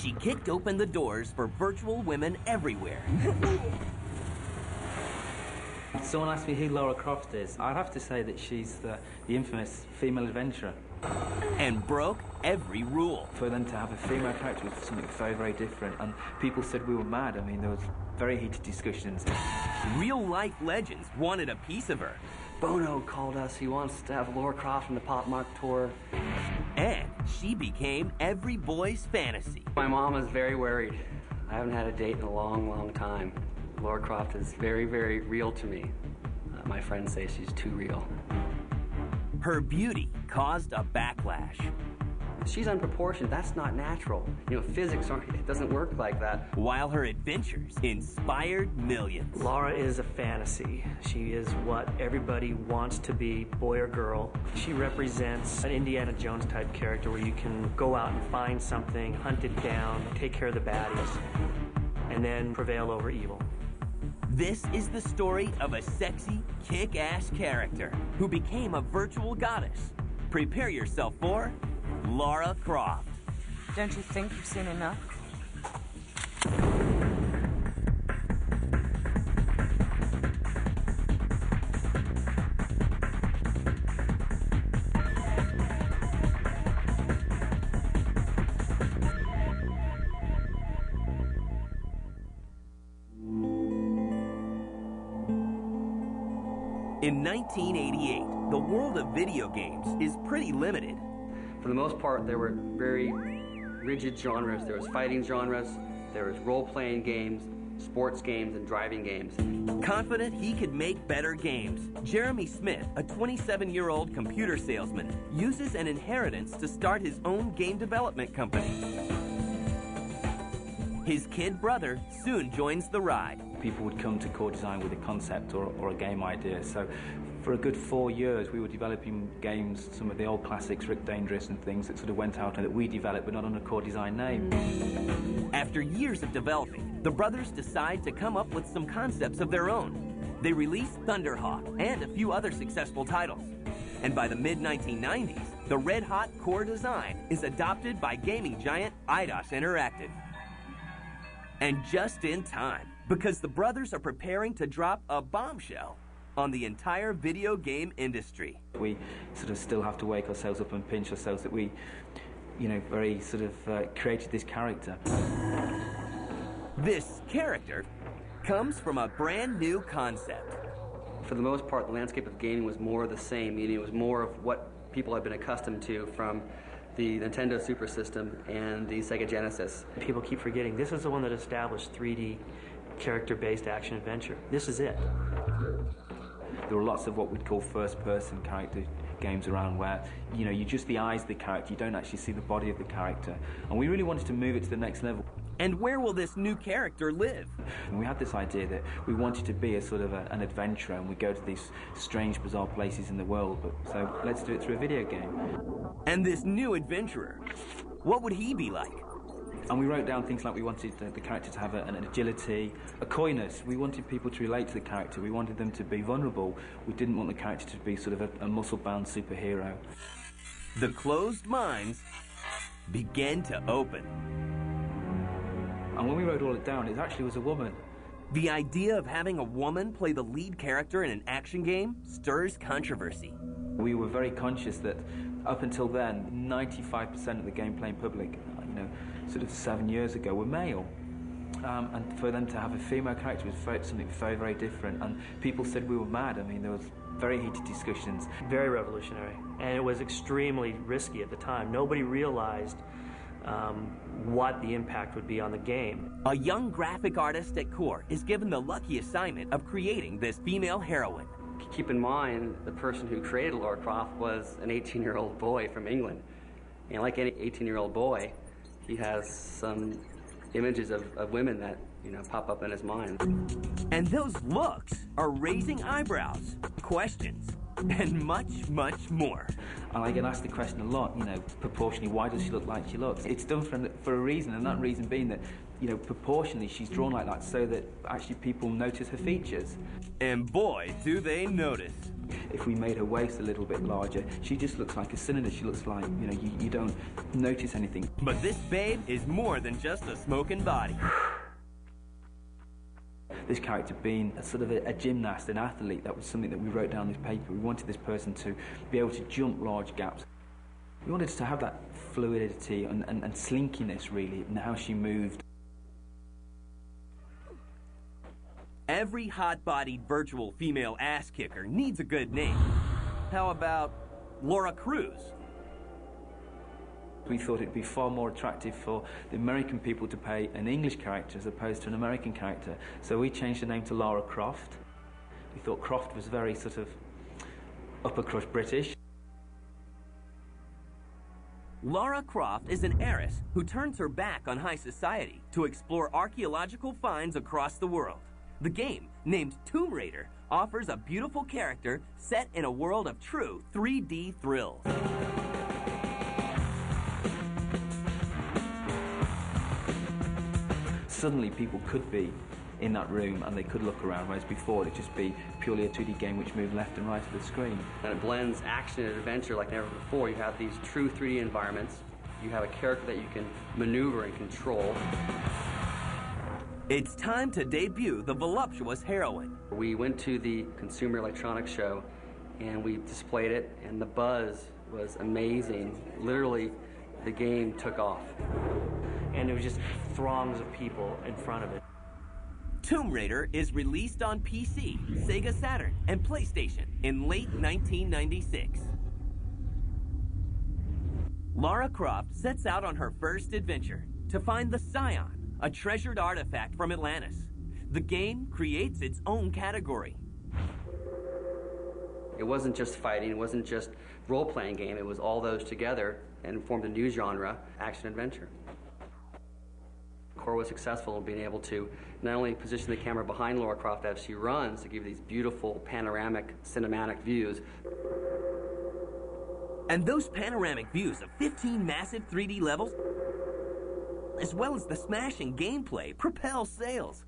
She kicked open the doors for virtual women everywhere. Someone asked me who Lara Croft is. I'd have to say that she's the infamous female adventurer. And broke every rule. For them to have a female character was something very, very different, and people said we were mad. I mean, there was very heated discussions. Real-life legends wanted a piece of her. Bono called us. He wants to have Lara Croft on the Pop Mart tour. And she became every boy's fantasy. My mom is very worried. I haven't had a date in a long, long time. Lara Croft is very, very real to me. My friends say she's too real. Her beauty caused a backlash. She's unproportioned. That's not natural. You know, physics it doesn't work like that. While her adventures inspired millions. Lara is a fantasy. She is what everybody wants to be, boy or girl. She represents an Indiana Jones type character where you can go out and find something, hunt it down, take care of the baddies, and then prevail over evil. This is the story of a sexy, kick-ass character who became a virtual goddess. Prepare yourself for Lara Croft. Don't you think you've seen enough? In 1988, the world of video games is pretty limited. For the most part, there were very rigid genres. There was fighting genres, there was role-playing games, sports games, and driving games. Confident he could make better games, Jeremy Smith, a 27-year-old computer salesman, uses an inheritance to start his own game development company. His kid brother soon joins the ride. People would come to Core Design with a concept or a game idea. So for a good 4 years, we were developing games, some of the old classics, Rick Dangerous and things that sort of went out and that we developed, but not under Core Design name. After years of developing, the brothers decide to come up with some concepts of their own. They Thunderhawk and a few other successful titles. And by the mid-1990s, the red-hot Core Design is adopted by gaming giant Eidos Interactive. And just in time, because the brothers are preparing to drop a bombshell on the entire video game industry. We sort of still have to wake ourselves up and pinch ourselves that we, you know, very sort of created this character. This character comes from a brand new concept. For the most part, the landscape of gaming was more the same, meaning it was more of what people had been accustomed to from the Nintendo Super System and the Sega Genesis. People keep forgetting this is the one that established 3D character-based action-adventure. This is it. There were lots of what we'd call first-person character games around where, you know, you just the eyes of the character, you don't actually see the body of the character. And we really wanted to move it to the next level. And where will this new character live? And we had this idea that we wanted to be a sort of an adventurer, and we go to these strange, bizarre places in the world, but so let's do it through a video game. And this new adventurer, what would he be like? And we wrote down things like we wanted the character to have an agility, a coyness. We wanted people to relate to the character. We wanted them to be vulnerable. We didn't want the character to be sort of a muscle-bound superhero. The closed minds began to open. And when we wrote all it down, it actually was a woman. The idea of having a woman play the lead character in an action game stirs controversy. We were very conscious that up until then, 95% of the game-playing public, you know, sort of 7 years ago, were male. And for them to have a female character was something very, very different. And people said we were mad. I mean, there was very heated discussions. Very revolutionary. And it was extremely risky at the time. Nobody realized what the impact would be on the game. A young graphic artist at Core is given the lucky assignment of creating this female heroine. Keep in mind, the person who created Lara Croft was an 18-year-old boy from England. And like any 18-year-old boy, he has some images of women that, you know, pop up in his mind. And those looks are raising eyebrows, questions, and much, much more. And I get asked the question a lot, you know, proportionally, why does she look like she looks? It's done for a reason, and that reason being that, you know, proportionally she's drawn like that so that actually people notice her features. And boy, do they notice. If we made her waist a little bit larger, she just looks like a cylinder. She looks like, you know, you don't notice anything. But this babe is more than just a smoking body. This character being a sort of a gymnast, an athlete, that was something that we wrote down in this paper. We wanted this person to be able to jump large gaps. We wanted to have that fluidity and slinkiness, really, in how she moved. Every hot-bodied virtual female ass kicker needs a good name. How about Lara Croft? We thought it'd be far more attractive for the American people to pay an English character as opposed to an American character. So we changed the name to Lara Croft. We thought Croft was very sort of upper crust British. Lara Croft is an heiress who turns her back on high society to explore archaeological finds across the world. The game, named Tomb Raider, offers a beautiful character set in a world of true 3D thrills. Suddenly people could be in that room and they could look around, whereas before it'd just be purely a 2D game which moved left and right of the screen. And it blends action and adventure like never before. You have these true 3D environments. You have a character that you can maneuver and control. It's time to debut the voluptuous heroine. We went to the Consumer Electronics Show and we displayed it, and the buzz was amazing. Literally, the game took off. And there was just throngs of people in front of it. Tomb Raider is released on PC, Sega Saturn, and PlayStation in late 1996. Lara Croft sets out on her first adventure to find the Scion, a treasured artifact from Atlantis. The game creates its own category. It wasn't just fighting, it wasn't just role-playing game, it was all those together and formed a new genre, action-adventure. Core was successful in being able to not only position the camera behind Lara Croft as she runs to give these beautiful panoramic cinematic views. And those panoramic views of 15 massive 3D levels, as well as the smashing gameplay, propel sales.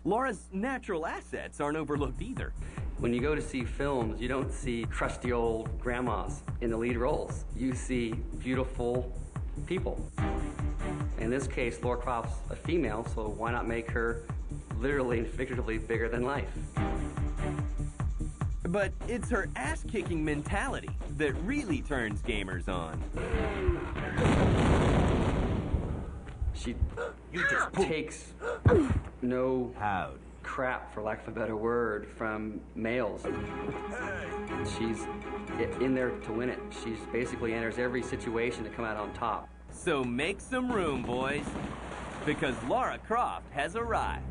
Lara's natural assets aren't overlooked either. When you go to see films, you don't see crusty old grandmas in the lead roles. You see beautiful people. In this case, Lara Croft's a female, so why not make her literally and figuratively bigger than life? But it's her ass-kicking mentality that really turns gamers on. She takes no crap, for lack of a better word, from males. She's in there to win it. She basically enters every situation to come out on top. So make some room, boys, because Lara Croft has arrived.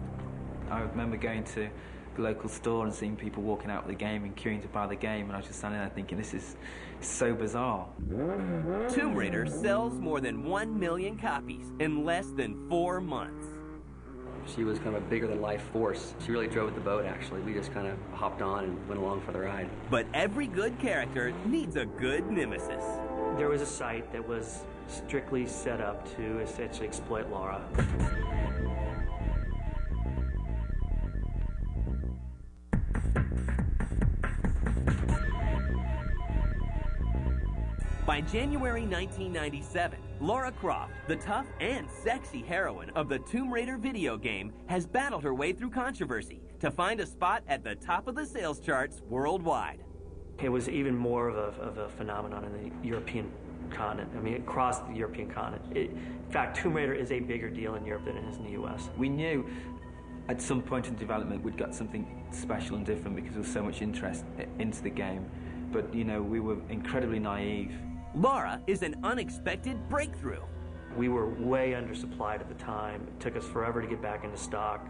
I remember going to the local store and seeing people walking out with the game and queuing to buy the game, and I was just standing there thinking, this is so bizarre. Tomb Raider sells more than 1 million copies in less than 4 months. She was kind of a bigger-than-life force. She really drove the boat, actually. We just kind of hopped on and went along for the ride. But every good character needs a good nemesis. There was a site that was strictly set up to essentially exploit Lara. By January 1997, Lara Croft, the tough and sexy heroine of the Tomb Raider video game, has battled her way through controversy to find a spot at the top of the sales charts worldwide. It was even more of a phenomenon in the European continent. I mean, across the European continent. In fact, Tomb Raider is a bigger deal in Europe than it is in the US. We knew at some point in development we'd got something special and different because there was so much interest into the game. But, you know, we were incredibly naive. Lara is an unexpected breakthrough. We were way undersupplied at the time. It took us forever to get back into stock.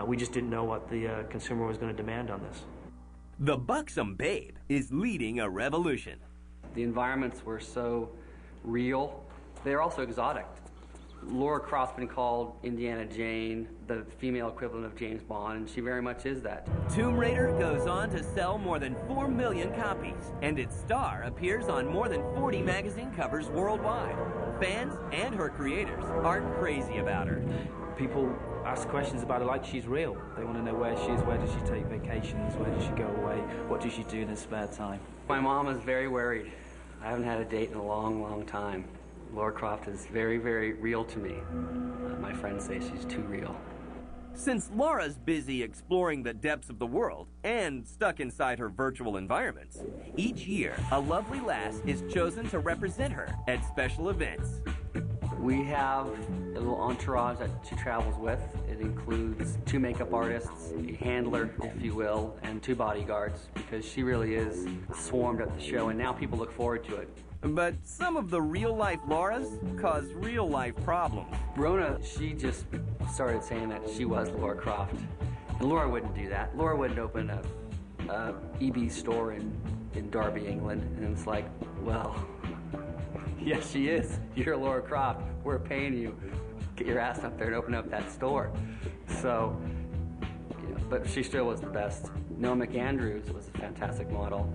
We just didn't know what the consumer was going to demand on this. The buxom babe is leading a revolution. The environments were so real. They're also exotic. Lara Croft's been called Indiana Jane, the female equivalent of James Bond, and she very much is that. Tomb Raider goes on to sell more than 4 million copies, and its star appears on more than 40 magazine covers worldwide. Fans and her creators aren't crazy about her. People ask questions about her like she's real. They want to know where she is, where does she take vacations, where does she go away, what does she do in her spare time. My mom is very worried. I haven't had a date in a long, long time. Lara Croft is very, very real to me. My friends say she's too real. Since Lara's busy exploring the depths of the world and stuck inside her virtual environments, each year a lovely lass is chosen to represent her at special events. We have a little entourage that she travels with. It includes 2 makeup artists, a handler, if you will, and 2 bodyguards, because she really is swarmed at the show, and now people look forward to it. But some of the real-life Laras cause real-life problems. Rona, she just started saying that she was Lara Croft. And Lara wouldn't do that. Lara wouldn't open a EB store in Derby, England. And it's like, well, yes, she is. You're Lara Croft. We're paying you. Get your ass up there and open up that store. So, you know, but she still was the best. Noah McAndrews was a fantastic model.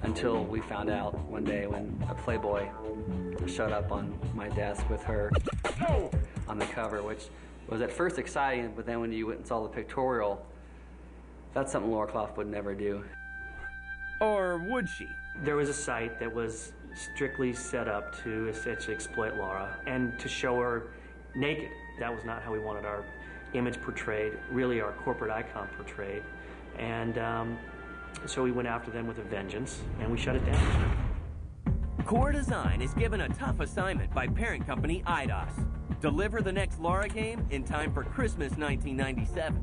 Until we found out one day when a Playboy showed up on my desk with her on the cover, which was at first exciting, but then when you went and saw the pictorial, that's something Lara Croft would never do. Or would she? There was a site that was strictly set up to essentially exploit Lara and to show her naked. That was not how we wanted our image portrayed, really our corporate icon portrayed. And so we went after them with a vengeance, and we shut it down. Core Design is given a tough assignment by parent company Eidos. Deliver the next Lara game in time for Christmas 1997.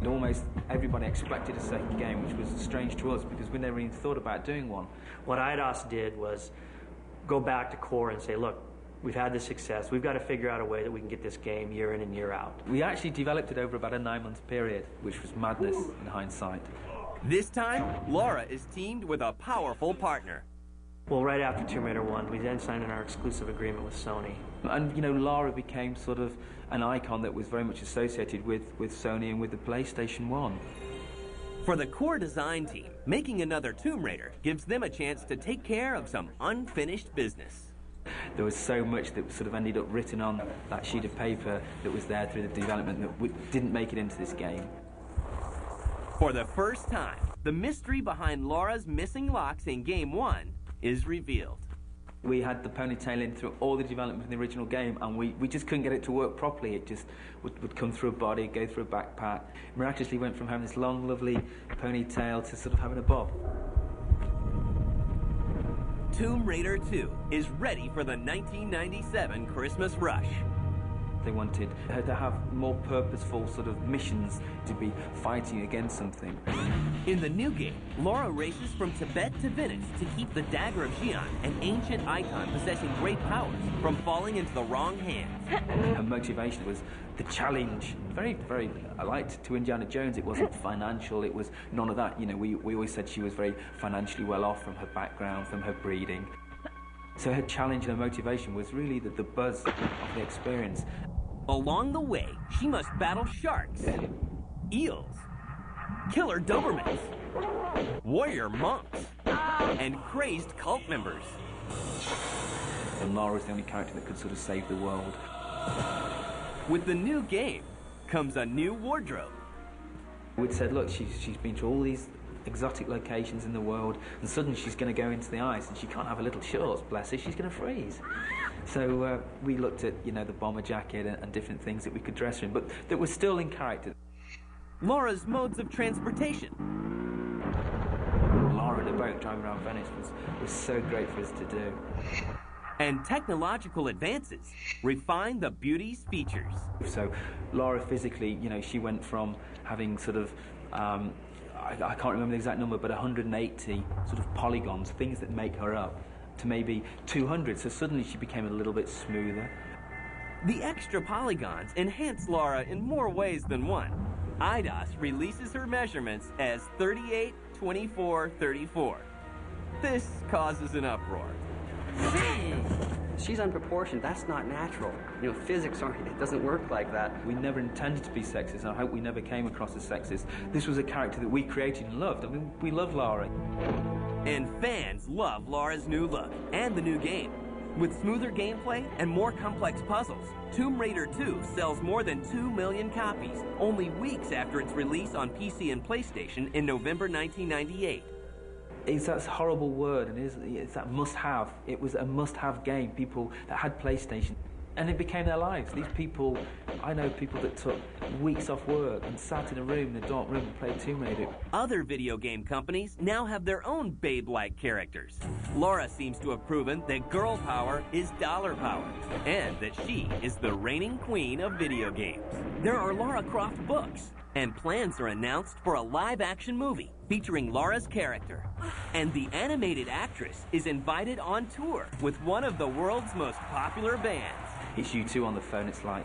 Almost everybody expected a second game, which was strange to us because we never even thought about doing one. What Eidos did was go back to Core and say, look, we've had this success. We've got to figure out a way that we can get this game year in and year out. We actually developed it over about a 9-month period, which was madness in hindsight. This time, Lara is teamed with a powerful partner. Well, right after Tomb Raider 1, we then signed our exclusive agreement with Sony. And, you know, Lara became sort of an icon that was very much associated with Sony and with the PlayStation 1. For the Core Design team, making another Tomb Raider gives them a chance to take care of some unfinished business. There was so much that sort of ended up written on that sheet of paper that was there through the development that didn't make it into this game. For the first time, the mystery behind Lara's missing locks in Game 1 is revealed. We had the ponytail in through all the development in the original game, and we just couldn't get it to work properly. It just would come through a body, go through a backpack. Miraculously went from having this long, lovely ponytail to sort of having a bob. Tomb Raider 2 is ready for the 1997 Christmas rush. They wanted her to have more purposeful sort of missions, to be fighting against something. In the new game, Lara races from Tibet to Venice to keep the Dagger of Xi'an, an ancient icon possessing great powers, from falling into the wrong hands. Her motivation was the challenge. Very, very alike to Indiana Jones. It wasn't financial, it was none of that. You know, we always said she was very financially well off from her background, from her breeding. So her challenge and her motivation was really the buzz of the experience. Along the way, she must battle sharks, eels, killer Dobermans, warrior monks, and crazed cult members. And Lara's the only character that could sort of save the world. With the new game comes a new wardrobe. We'd said, look, she's been to all these exotic locations in the world, and suddenly she's going to go into the ice, and she can't have her little shorts, bless her, she's going to freeze. So we looked at, you know, the bomber jacket and different things that we could dress her in, but that was still in character. Lara's modes of transportation. Lara in a boat driving around Venice was so great for us to do. And technological advances refine the beauty's features. So Lara physically, you know, she went from having sort of, I can't remember the exact number, but 180 sort of polygons, things that make her up, to maybe 200. So suddenly she became a little bit smoother. The extra polygons enhance Lara in more ways than one. Eidos releases her measurements as 38, 24, 34. This causes an uproar. she's unproportioned. That's not natural. You know, physics aren't, it doesn't work like that. We never intended to be sexist, and I hope we never came across as sexist. This was a character that we created and loved. I mean, we love Lara. And fans love Lara's new look and the new game. With smoother gameplay and more complex puzzles, Tomb Raider 2 sells more than 2 million copies, only weeks after its release on PC and PlayStation in November 1998. It's that horrible word, and it's that must-have. It was a must-have game. People that had PlayStation, and it became their lives. These people, I know people that took weeks off work and sat in a room, in a dark room, and played Tomb Raider. Other video game companies now have their own babe-like characters. Lara seems to have proven that girl power is dollar power, and that she is the reigning queen of video games. There are Lara Croft books, and plans are announced for a live-action movie featuring Lara's character. And the animated actress is invited on tour with one of the world's most popular bands. It's you two on the phone, it's like,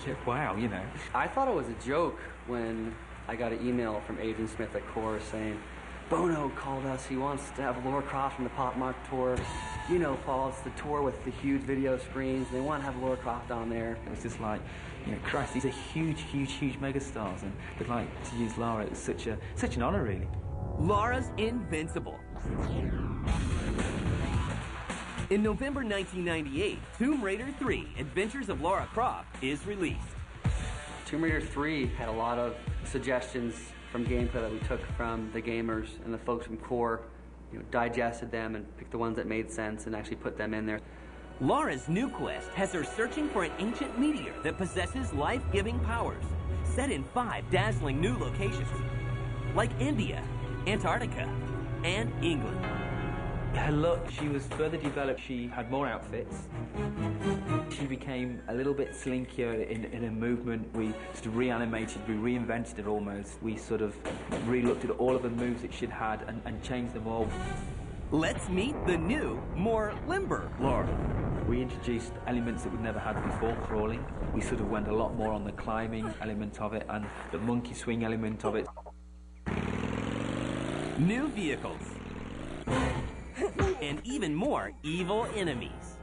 yeah, wow, you know. I thought it was a joke when I got an email from Agent Smith at Core saying, Bono called us, he wants to have Lara Croft on the Pop Mart tour. You know, Paul, it's the tour with the huge video screens, and they want to have Lara Croft on there. It was just like, you know, Christ, these are huge, huge, huge megastars, and they'd like to use Lara. It was such an honor, really. Lara's invincible. In November 1998, Tomb Raider 3, Adventures of Lara Croft, is released. Tomb Raider 3 had a lot of suggestions from gameplay that we took from the gamers and the folks from Core, you know, digested them and picked the ones that made sense and actually put them in there. Lara's new quest has her searching for an ancient meteor that possesses life-giving powers, set in 5 dazzling new locations, like India, Antarctica, and England. Her look, she was further developed. She had more outfits. She became a little bit slinkier in her movement. We sort of reanimated, we reinvented her almost. We sort of re-looked at all of the moves that she'd had and changed them all. Let's meet the new, more limber Lara. We introduced elements that we'd never had before, crawling. We sort of went a lot more on the climbing element of it and the monkey swing element of it. New vehicles. And even more evil enemies.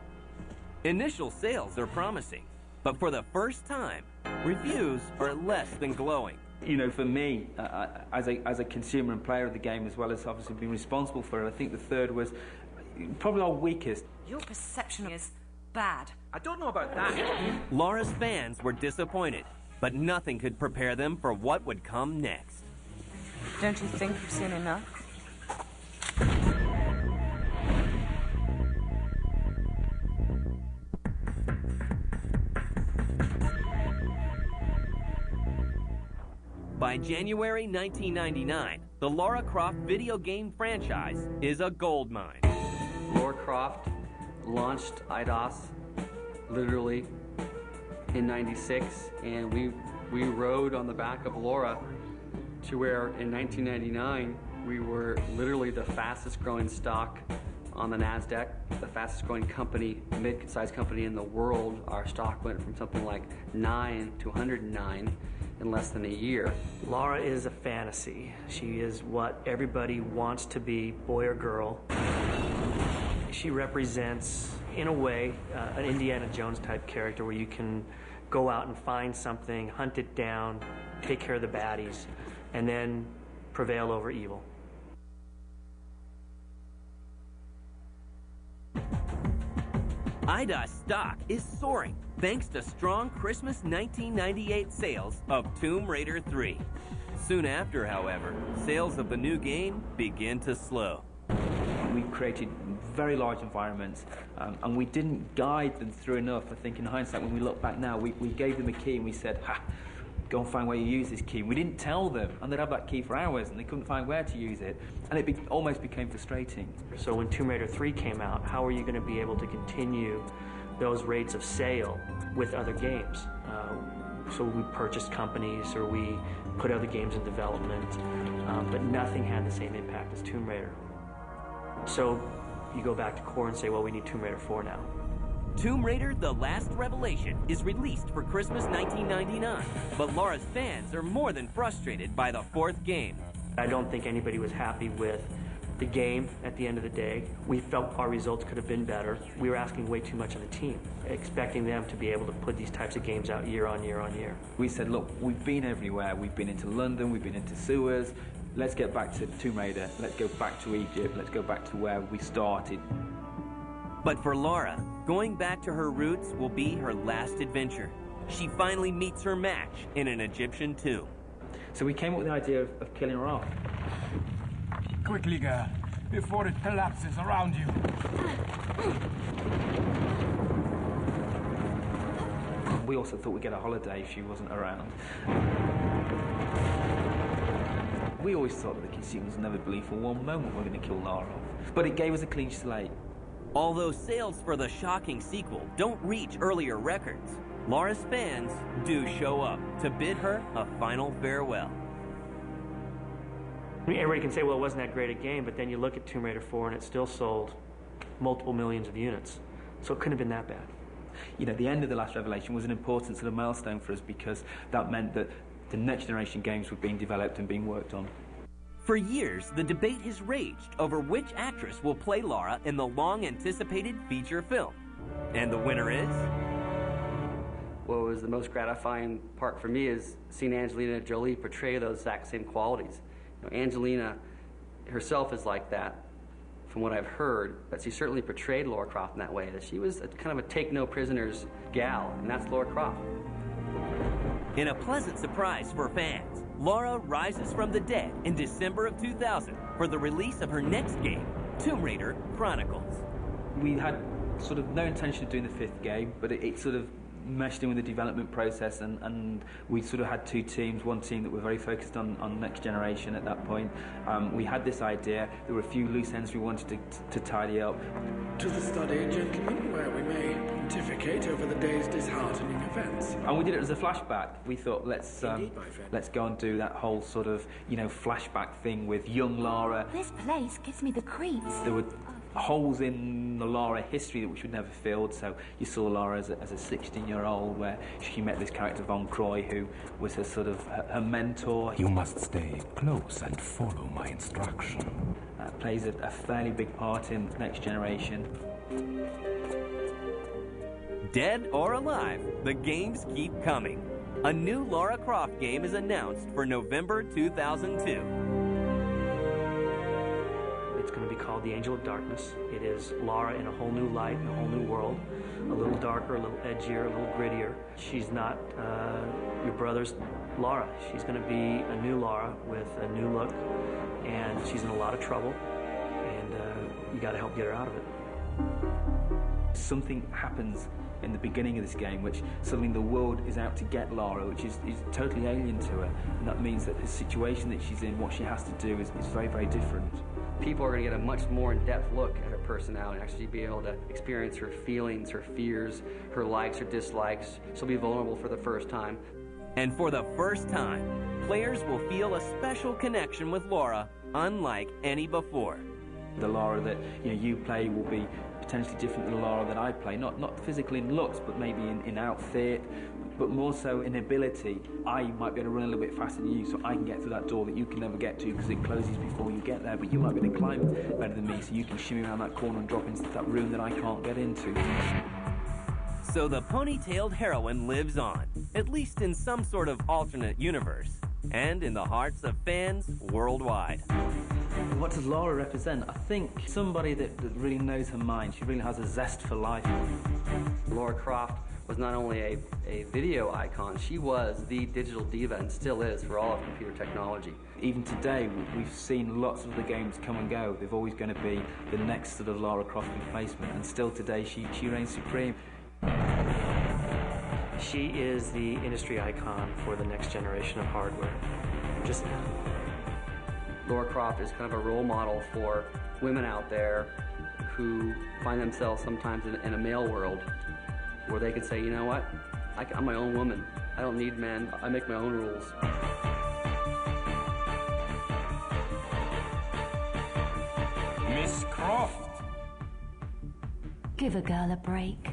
Initial sales are promising, but for the first time, reviews are less than glowing. You know, for me, as a consumer and player of the game, as well as obviously being responsible for it, I think the third was probably our weakest. Your perception is bad. I don't know about that. Lara's fans were disappointed, but nothing could prepare them for what would come next. Don't you think you've seen enough? By January 1999, the Lara Croft video game franchise is a goldmine. Lara Croft launched Eidos literally in '96, and we rode on the back of Lara to where in 1999 we were literally the fastest growing stock on the NASDAQ, the fastest growing company, mid-sized company in the world. Our stock went from something like 9 to 109 in less than a year. Lara is a fantasy. She is what everybody wants to be, boy or girl. She represents, in a way, an Indiana Jones type character where you can go out and find something, hunt it down, take care of the baddies, and then prevail over evil. Eidos stock is soaring thanks to strong Christmas 1998 sales of Tomb Raider 3. Soon after, however, sales of the new game begin to slow. We created very large environments, and we didn't guide them through enough. I think in hindsight, when we look back now, we gave them a key and we said, ha, go and find where you use this key. We didn't tell them, and they'd have that key for hours, and they couldn't find where to use it, and it almost became frustrating. So when Tomb Raider 3 came out, how are you going to be able to continue those rates of sale with other games? So we purchased companies, or we put other games in development, but nothing had the same impact as Tomb Raider. So you go back to Core and say, well, we need Tomb Raider 4 now. Tomb Raider: The Last Revelation is released for Christmas 1999, but Lara's fans are more than frustrated by the fourth game. I don't think anybody was happy with the game at the end of the day. We felt our results could have been better. We were asking way too much of the team, expecting them to be able to put these types of games out year on year on year. We said, look, we've been everywhere. We've been into London, we've been into sewers. Let's get back to Tomb Raider. Let's go back to Egypt. Let's go back to where we started. But for Lara, going back to her roots will be her last adventure. She finally meets her match in an Egyptian tomb. So we came up with the idea of killing her off. Quickly, girl, before it collapses around you. We also thought we'd get a holiday if she wasn't around. We always thought that the consumers never believed for one moment we're going to kill Lara off. But it gave us a clean slate. Although sales for the shocking sequel don't reach earlier records, Lara's fans do show up to bid her a final farewell. Everybody can say, well, it wasn't that great a game, but then you look at Tomb Raider 4 and it still sold multiple millions of units. So it couldn't have been that bad. You know, the end of The Last Revelation was an important sort of milestone for us because that meant that the next generation games were being developed and being worked on. For years, the debate has raged over which actress will play Lara in the long-anticipated feature film. And the winner is... What was the most gratifying part for me is seeing Angelina Jolie portray those exact same qualities. You know, Angelina herself is like that, from what I've heard, but she certainly portrayed Lara Croft in that way, that she was kind of a take-no-prisoners gal, and that's Lara Croft. In a pleasant surprise for fans, Lara rises from the dead in December of 2000 for the release of her next game, Tomb Raider Chronicles. We had sort of no intention of doing the fifth game, but it sort of meshed in with the development process, and we sort of had two teams. One team that were very focused on next generation at that point. We had this idea. There were a few loose ends we wanted to tidy up. To the study, gentlemen, where we may pontificate over the day's disheartening events. And we did it as a flashback. We thought, let's Indeed, my friend. let's go and do that whole sort of, you know, flashback thing with young Lara. This place gives me the creeps. There were holes in the Lara history which would never filled. So you saw Lara as a 16-year-old, where she met this character Von Croy, who was her sort of her mentor. You must stay close and follow my instruction. Plays a fairly big part in Next Generation. Dead or alive, the games keep coming. A new Lara Croft game is announced for November 2002. It's going to be called The Angel of Darkness. It is Lara in a whole new light, in a whole new world. A little darker, a little edgier, a little grittier. She's not your brother's Lara. She's going to be a new Lara with a new look, and she's in a lot of trouble, and you got to help get her out of it. Something happens in the beginning of this game which suddenly the world is out to get Lara, which is totally alien to her, and that means that the situation that she's in, what she has to do is very, very different. People are going to get a much more in-depth look at her personality, actually be able to experience her feelings, her fears, her likes, her dislikes. She'll be vulnerable for the first time. And for the first time, players will feel a special connection with Lara unlike any before. The Lara that you play will be potentially different than the Lara that I play, not physically in looks, but maybe in outfit, but more so in ability. I might be able to run a little bit faster than you, so I can get through that door that you can never get to because it closes before you get there, but you might be able to climb better than me, so you can shimmy around that corner and drop into that room that I can't get into. So the ponytailed heroine lives on, at least in some sort of alternate universe, and in the hearts of fans worldwide. What does Lara represent? I think somebody that really knows her mind. She really has a zest for life. Lara Croft was not only a video icon, she was the digital diva and still is for all of computer technology. Even today, we've seen lots of the games come and go. They're always going to be the next sort of Lara Croft replacement, and still today she reigns supreme. She is the industry icon for the next generation of hardware. Just Lara Croft is kind of a role model for women out there who find themselves sometimes in a male world where they can say, you know what, I'm my own woman. I don't need men. I make my own rules. Miss Croft. Give a girl a break.